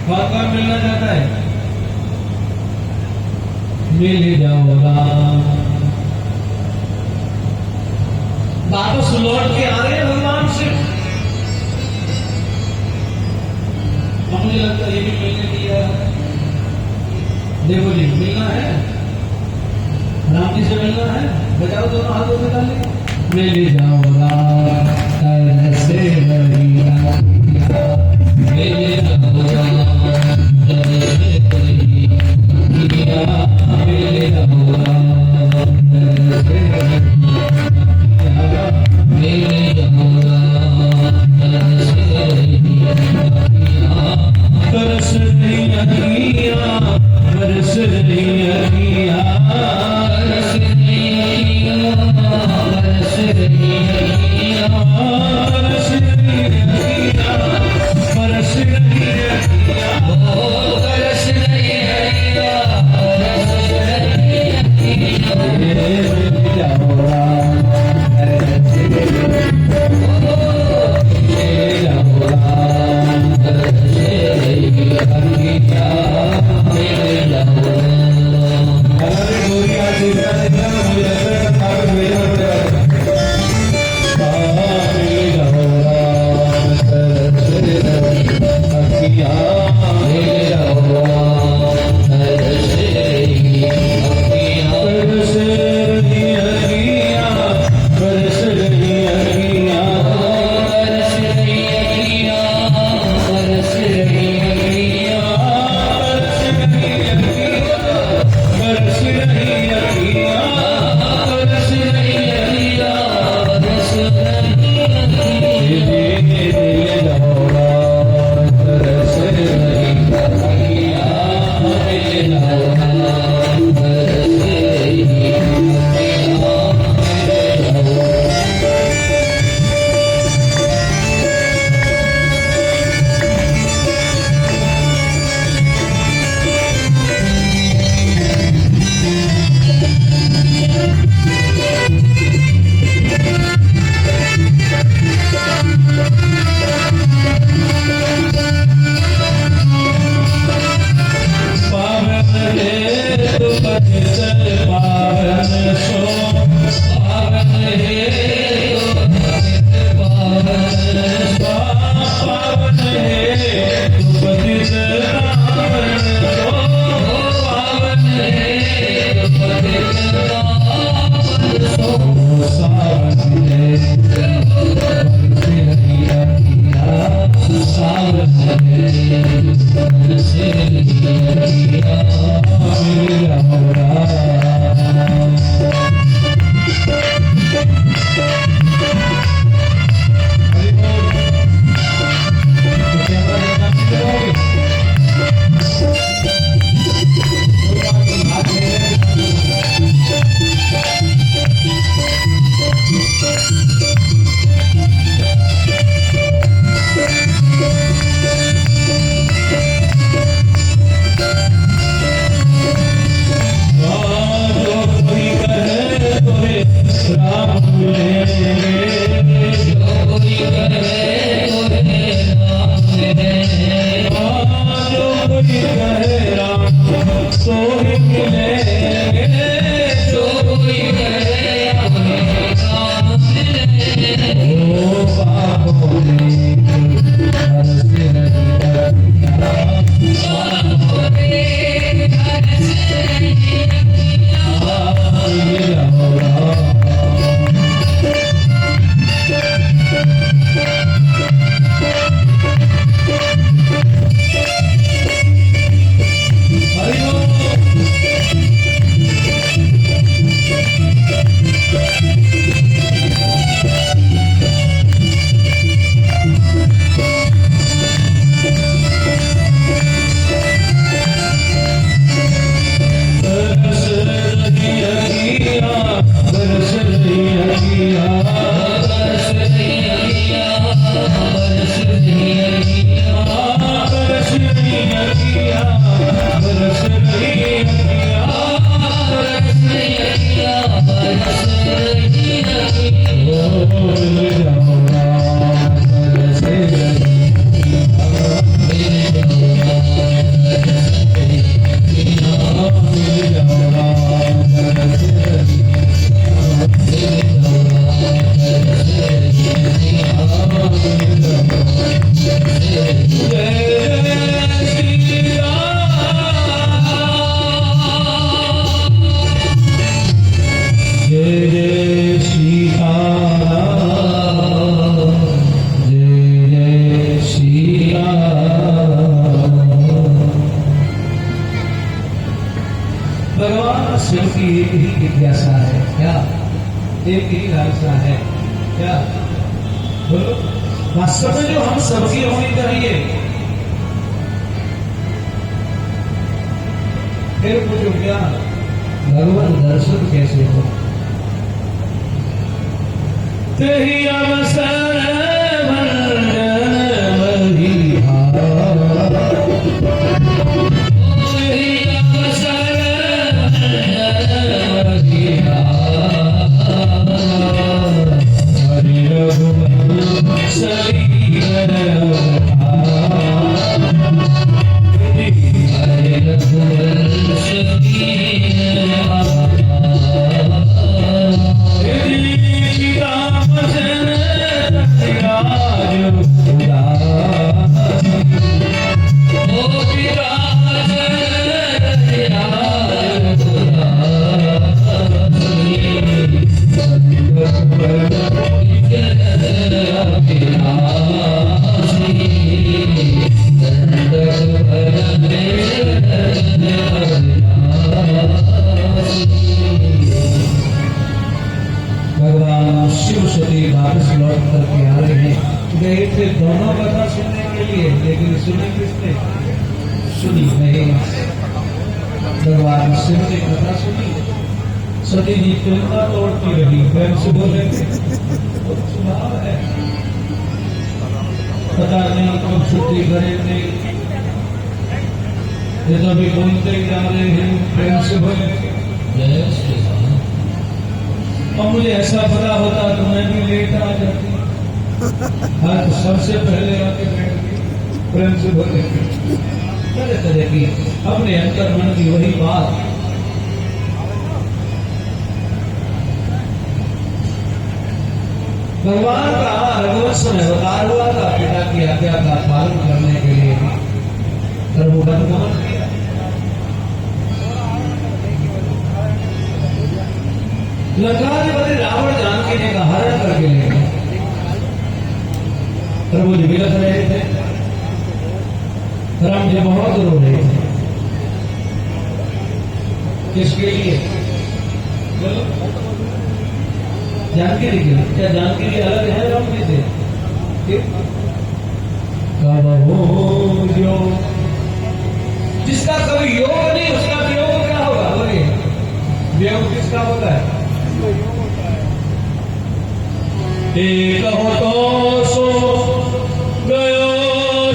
कौन कौन मिलना चाहता है? मिल जाओ राम। वापस लौट के आ रहे हैं भगवान से। अब मुझे लगता है ये भी मिलने दिया। देखो जी, मिलना है, राम जी से मिलना है। बजाओ दोनों हाथों में डाले। मिल जाओ राम तरसे बढ़िया, मिल जाओ राम तरसे बढ़िया, मिल जाओ राम तरसे बढ़िया, मिल जाओ राम तरसे बढ़िया। बरस रही अखियाँ, बरस रही अखियाँ, बरस रही अखियाँ, बरस रही अखियाँ, बरस रही अखियाँ, बरस रही अखियाँ, बरस रही अखियाँ, बरस रही अखियाँ। मिल जाओ राम तरसे बढ़िया, मिल जाओ राम तरसे बढ़िया, मिल जाओ राम। अरे गोरिया देखा देखा मुझे लगता है कागज मेरे होते हैं। मिल जाओ राम तरसे बढ़िया, मिल जाओ राम तरसे बढ़िया, बरस रही अखियाँ, बरस रही अखियाँ, बरस रही अखियाँ, बरस रही अखियाँ, बरस रही अखियाँ, बरस रही अखियाँ, बरस रही अखियाँ। मिल जाओ राम तरसे बढ़िया, मिल जाओ राम तरसे बढ़िया, मिल जाओ। पावन है तो पतित पावन सो, पावन है तो पतित पावन सो, पावन है तो पतित पावन सो, पावन है तो पतित पावन सो। सावन है बरस रही अखियाँ, सावन है बरस रही अखियाँ, मिल जाओ राम। हरि बोल। तो कैमरा देखना नहीं करोगे? कोई बात नहीं, हाथ मेरे जो कोई कहे भगवान शिव की एक ही जिज्ञासा है, क्या? एक ही लालसा है, क्या? बोलो। वास्तव में जो हम सबकी होनी चाहिए। फिर पूछो क्या भगवान दर्शन कैसे हो? तेरी अवसर वंदन बलिहार, तेरी अवसर वंदन बलिहार, हरि रघुवंश शरीर अवतार, हरि रघुवंश शरीर अवतार, भगवान शिव सती वापस लौट करके आ रहे हैं। गए थे दोनों कथा सुनने के लिए, लेकिन सुनी किसने? सुनी नहीं। भगवान शिव ने कथा सुनी, सती जी चिंता तोड़ती रही, प्रेम से बोले स्वभाव है, पता नहीं कब छुट्टी करेंगे, ये तो अभी घूमते ही जा रहे हैं। प्रेम से बोले जय श्री राम। और मुझे ऐसा पता होता तो मैं भी लेट आ जाती। हाँ, तो सबसे पहले आके बैठती। प्रेम से बोले तरह तरह की अपने अंतर मन की वही बात। भगवान का रघुवंश में अवतार हुआ था, पिता की आज्ञा का पालन करने के लिए प्रभु बंधुगमन किया। लंकाधिपति रावण जानकी जी का हरण करके ले गए। प्रभु जी विलख रहे थे, राम जी बहुत रो रहे थे। किसके लिए? जानकी जी के लिए। क्या जानकी जी अलग है राम जी से? कब हो जो जिसका कभी योग नहीं, उसका वियोग क्या होगा? बोलिए, वियोग किसका होता है? एक हो तो सो गयो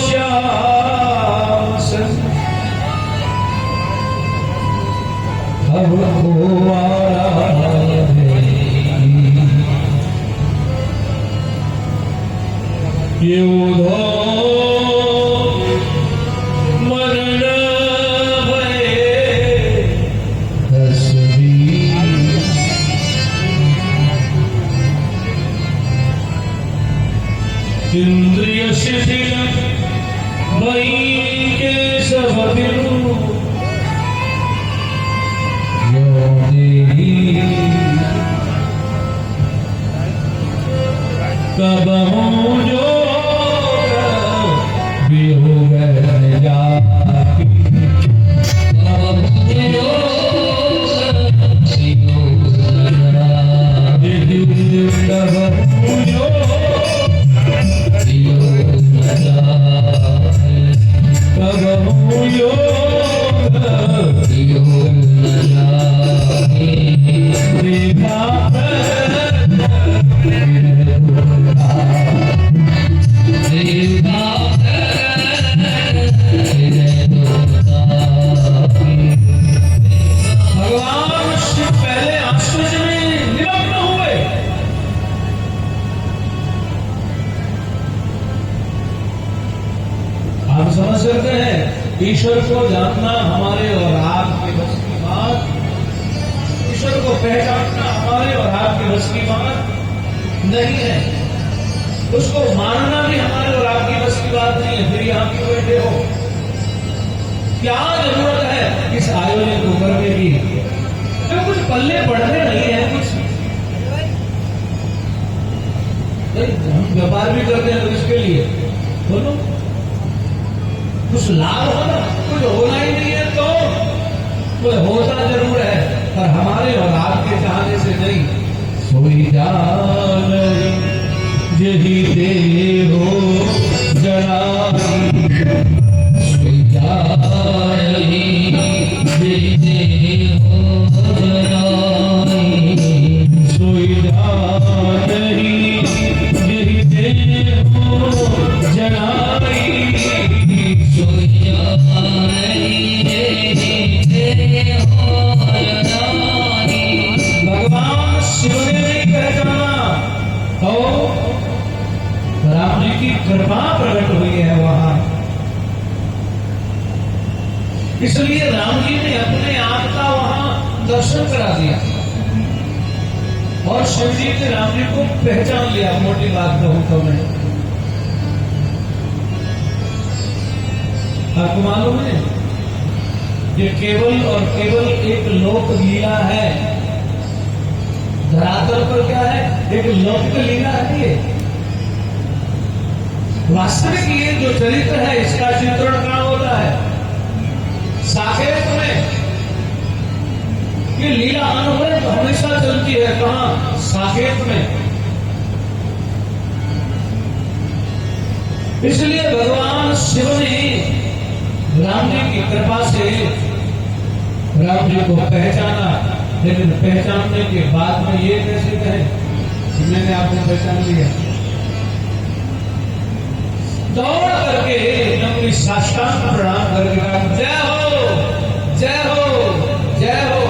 श्याम संग, अब हुआ ये उधो मरण भये तस्वीर, इंद्रिय शिथिल भई के सब बिनु, यो देही कब हूँ जो वियोग जाकी, कब हूँ जो समझ सकते हैं। ईश्वर को जानना हमारे और आपके बस की बात, ईश्वर को पहचानना हमारे और आपके बस की बात नहीं है, उसको मानना भी हमारे और आपकी बस की बात नहीं है। फिर यहाँ क्यों बैठे हो? क्या जरूरत है इस आयोजन को करने की? तो कुछ पल्ले पड़ने नहीं है, कुछ हम व्यापार भी करते हैं तो इसके लिए बोलो, कुछ लाभ होना, कुछ होना ही नहीं है तो कोई होता जरूर है। चाहने और आपके चाहने से नहीं। सोई जान यही दे हो जनाई, सोई जान यही दे हो जनाई, सोई जान यही दे हो जनाई, सोई जान यही दे हो जनाई। भगवान शिव ने नहीं पहचाना तो राम जी की कृपा प्रकट हुई है वहां, इसलिए राम जी ने अपने आप का वहां दर्शन करा दिया और शिव जी ने राम जी को पहचान लिया। मोटी बात कहूं तो मैं, आपको मालूम है ये केवल और केवल एक लोक लीला है। धरातल पर क्या है? एक लौकिक लीला है। ये वास्तविक ये जो चरित्र है इसका चित्रण कहां होता है? साकेत में। ये लीला अनुभव तो हमेशा चलती है कहां? साकेत में। इसलिए भगवान शिव ने राम जी की कृपा से राम जी को पहचाना, लेकिन पहचानने के बाद में ये कैसे कहे मैंने आपको पहचान लिया? दौड़ करके नमनी साष्टांग प्रणाम करके कहा जय हो जय हो जय हो।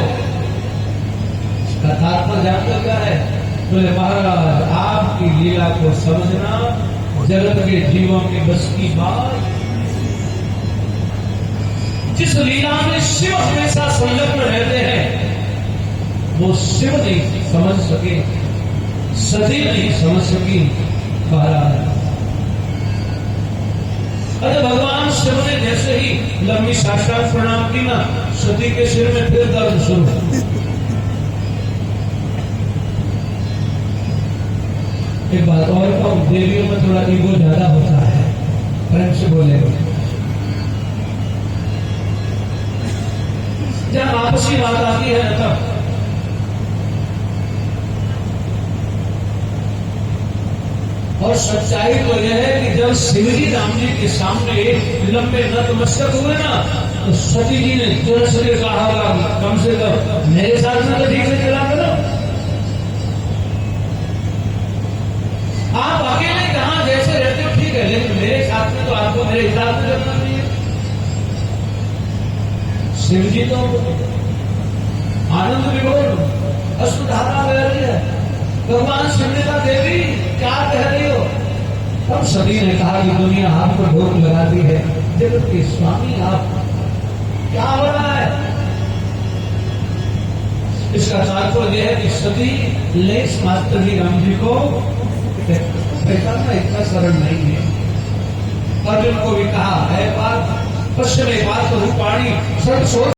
इसका तात्पर्य जानते क्या है? बोले महाराज आपकी लीला को समझना जगत के जीवों के बस की बात। जिस लीला में शिव हमेशा संलग्न रहते हैं वो शिव नहीं समझ सके, सती नहीं समझ सकी महाराज। अरे भगवान शिव ने जैसे ही लंबी साक्षात प्रणाम की ना, सती के सिर में फिर दर्द शुरू। एक बात और कहूं, देवियों में थोड़ा ईगो ज्यादा होता है, प्रेम से बोले। जब आपसी बात आती है ना तब और सच्चाई तो यह है कि जब शिवजी राम जी के सामने लंबे नतमस्तक हुए ना तो सती जी ने तुरंत से कहा कम से कम मेरे साथ में तो ठीक से चला करो। आप अकेले कहां जैसे रहते हो ठीक है, लेकिन मेरे साथ में तो आपको मेरे हिसाब से करना चाहिए। शिव जी तो आनंद विभोर अश्रुधारा बह रही है। भगवान शिव ने कहा देवी क्या कह रही हो? तब सभी ने कहा कि दुनिया आपको ढोक लगाती है, जगत के स्वामी आप, क्या हो रहा है? इसका तात्पर्य यह है कि सती लेस मात्र भी राम जी को पहचानना इतना सरल नहीं है। अर्जुन को भी कहा है बात पश्चिम बात रूपाणी सर्व